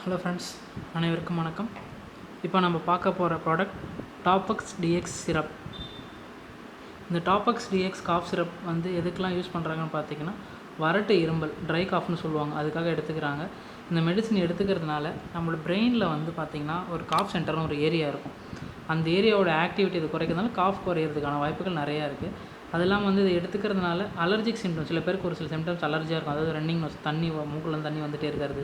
Hello friends, அனைவருக்கும் வணக்கம். இப்போ நம்ம பார்க்க போகிற ப்ராடக்ட் டாப்பக்ஸ் டிஎக்ஸ் சிரப். இந்த டாப்பக்ஸ் டிஎக்ஸ் காஃப் சிரப் வந்து எதுக்கெலாம் யூஸ் பண்ணுறாங்கன்னு பார்த்தீங்கன்னா, வறட்டு இருமல் ட்ரை காஃப்னு சொல்லுவாங்க, அதுக்காக எடுத்துக்கிறாங்க. இந்த மெடிசன் எடுத்துக்கிறதுனால நம்மளோட பிரெயினில் வந்து பார்த்திங்கன்னா ஒரு காஃப் சென்டர்னு ஒரு ஏரியா இருக்கும். அந்த ஏரியாவோட ஆக்டிவிட்டி இது குறைக்கிறதுனால காஃப் குறையிறதுக்கான வாய்ப்புகள் நிறையா இருக்குது. அது இல்லாமல் வந்து இதை எடுத்துக்கிறதுனால அலர்ஜிக் சிம்டம்ஸ், சில பேருக்கு ஒரு சில சிம்டம்ஸ் அலர்ஜியாக இருக்கும். அதாவது ரன்னிங் நோஸ், தண்ணி மூக்குலேருந்து தண்ணி வந்துகிட்டே இருக்கிறது,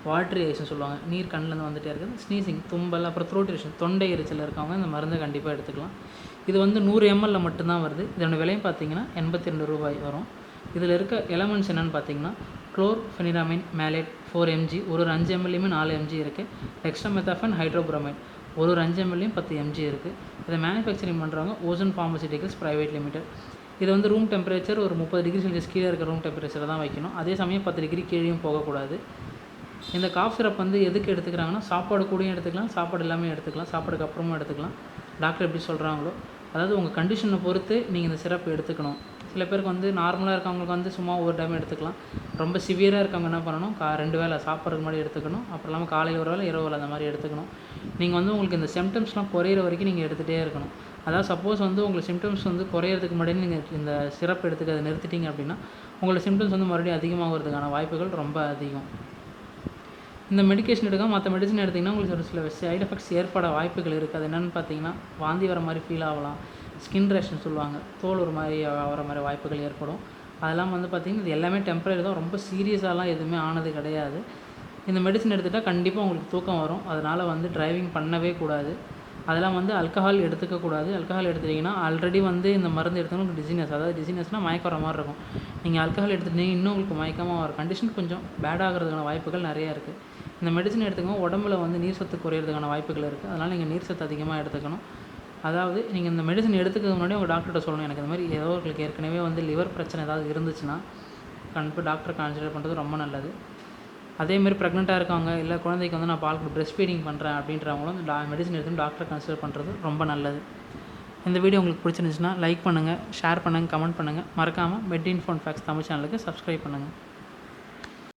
வாட்ரி ஐஸ்ன்னு சொல்லுவாங்க, நீர் கண்ணிலேருந்து வந்துகிட்டே இருக்குது, ஸ்னீசிங், தும்பல், அப்புறம் த்ரோட் இரிட்டேஷன், தொண்டை எரிச்சல் இருக்கவங்க இந்த மருந்தை கண்டிப்பாக எடுத்துக்கலாம். இது வந்து 100 ml மட்டும்தான் வருது. இதோட விலையும் பார்த்தீங்கன்னா 82 ரூபாய் வரும். இதில் இருக்க எலமெண்ட்ஸ் என்னென்னு பார்த்தீங்கன்னா, குளோர்ஃபெனிராமின் மேலேட் 4 mg, ஒரு 5 ml 4 mg இருக்குது. டெக்ஸ்ட்ராமெத்தாஃபன் ஹைட்ரோப்ரோமைட் ஒரு 5 ml 10 mg இருக்குது. இதை மேனுஃபேக்சரிங் பண்ணுறவங்க ஓசன் ஃபார்மசியூட்டிகல்ஸ் பிரைவேட் லிமிடெட். இது வந்து ரூம் டெம்பரேச்சர் ஒரு 30 டிகிரி செல்சியஸ் கீழே இருக்க ரூம் டெம்பரேச்சரை தான் வைக்கணும். அதே சமயம் 10 டிகிரி கீழேயும் போகக்கூடாது. இந்த காஃப் சிரப் வந்து எதுக்கு எடுத்துக்கிறாங்கன்னா, சாப்பாடு கூடயும் எடுத்துக்கலாம், சாப்பாடு எல்லாமே எடுத்துக்கலாம், சாப்பாடுக்கு அப்புறமும் எடுத்துக்கலாம். டாக்டர் எப்படி சொல்கிறாங்களோ, அதாவது உங்கள் கண்டிஷனை பொறுத்து நீங்கள் இந்த சிரப் எடுத்துக்கணும். சில பேருக்கு வந்து நார்மலாக இருக்கவங்களுக்கு வந்து சும்மா ஒரு டைம் எடுத்துக்கலாம். ரொம்ப சிவியராக இருக்கவங்க என்ன பண்ணணும், 2 வேளை சாப்பிட்றதுக்கு முன்னாடி எடுத்துக்கணும். அப்புறம் இல்லாமல் காலையில் ஒரு வேளை, இரவு வேளை அந்த மாதிரி எடுத்துக்கணும். நீங்கள் வந்து உங்களுக்கு இந்த சிம்டம்ஸ்லாம் குறையிற வரைக்கும் நீங்கள் எடுத்துகிட்டே இருக்கணும். அதாவது சப்போஸ் வந்து உங்களுக்கு சிம்டம்ஸ் வந்து குறையிறதுக்கு முன்னாடி நீங்கள் இந்த சிரப் எடுத்துக்க நிறுத்திட்டீங்க அப்படின்னா, உங்களோட சிம்டம்ஸ் வந்து மறுபடியும் அதிகமாகிறதுக்கான வாய்ப்புகள் ரொம்ப அதிகம். இந்த மெடிக்கேஷன் எடுக்காமல் மற்ற மெடிசன் எடுத்திங்கன்னா உங்களுக்கு ஒரு சில சைடு எஃபெக்ட்ஸ் ஏற்பட வாய்ப்புகள் இருக்குது. அது என்னென்னு பார்த்தீங்கன்னா, வாந்தி வர மாதிரி ஃபீல் ஆகலாம், ஸ்கின் ரேஷன் சொல்லுவாங்க, தோல் ஒரு மாதிரி வர மாதிரி வாய்ப்புகள் ஏற்படும். அதெல்லாம் வந்து பார்த்திங்கன்னா இது எல்லாமே டெம்பரரி தான், ரொம்ப சீரியஸாலாம் எதுவுமே ஆனது கிடையாது. இந்த மெடிசன் எடுத்துகிட்டால் கண்டிப்பாக உங்களுக்கு தூக்கம் வரும். அதனால் வந்து டிரைவிங் பண்ணவே கூடாது. அதெல்லாம் வந்து ஆல்கஹால் எடுத்துக்கக்கூடாது. ஆல்கஹால் எடுத்துட்டிங்கன்னா ஆல்ரெடி வந்து இந்த மருந்து எடுத்தவங்க உங்களுக்கு டிசினஸ், அதாவது டிசினஸ்னால் மயக்கம் வர மாதிரி இருக்கும். நீங்கள் ஆல்கஹால் எடுத்துகிட்டீங்க இன்னும் உங்களுக்கு மயக்கமாக வர கண்டிஷன் கொஞ்சம் பேட் ஆகிறதுக்கான வாய்ப்புகள் நிறையா இருக்குது. இந்த மெடிசன் எடுத்துக்கோங்க, உடம்புல வந்து நீர் சத்து குறையிறதுக்கான வாய்ப்புகள் இருக்குது. அதனால் நீங்கள் நீர் சத்து அதிகமாக எடுத்துக்கணும். அதாவது நீங்கள் இந்த மெடிசன் எடுத்துக்கிறதுக்கு முன்னாடி உங்கள் டாக்டர்கிட்ட சொல்லணும், எனக்கு இந்த மாதிரி ஏதோ உங்களுக்கு ஏற்கனவே வந்து லிவர் பிரச்சனை ஏதாவது இருந்துச்சுன்னா கண்டிப்பாக டாக்டரை கன்சிடர் பண்ணுறது ரொம்ப நல்லது. அதேமாதிரி ப்ரெக்னெண்ட்டாக இருக்கவங்க, இல்லை குழந்தைக்கு வந்து நான் பால் பிரஸ்ட் ஃபீடிங் பண்ணுறேன் அப்படின்றவங்களும் இந்த மெடிசன் எடுத்து டாக்டரை கன்சிடர் பண்ணுறது ரொம்ப நல்லது. இந்த வீடியோ உங்களுக்கு பிடிச்சிருந்துச்சுன்னா லைக் பண்ணுங்கள், ஷேர் பண்ணுங்கள், கமெண்ட் பண்ணுங்கள். மறக்காமல் மெட் இன்ஃபோ அண்ட் ஃபேக்ட்ஸ் தமிழ் சேனலுக்கு சப்ஸ்கிரைப் பண்ணுங்கள்.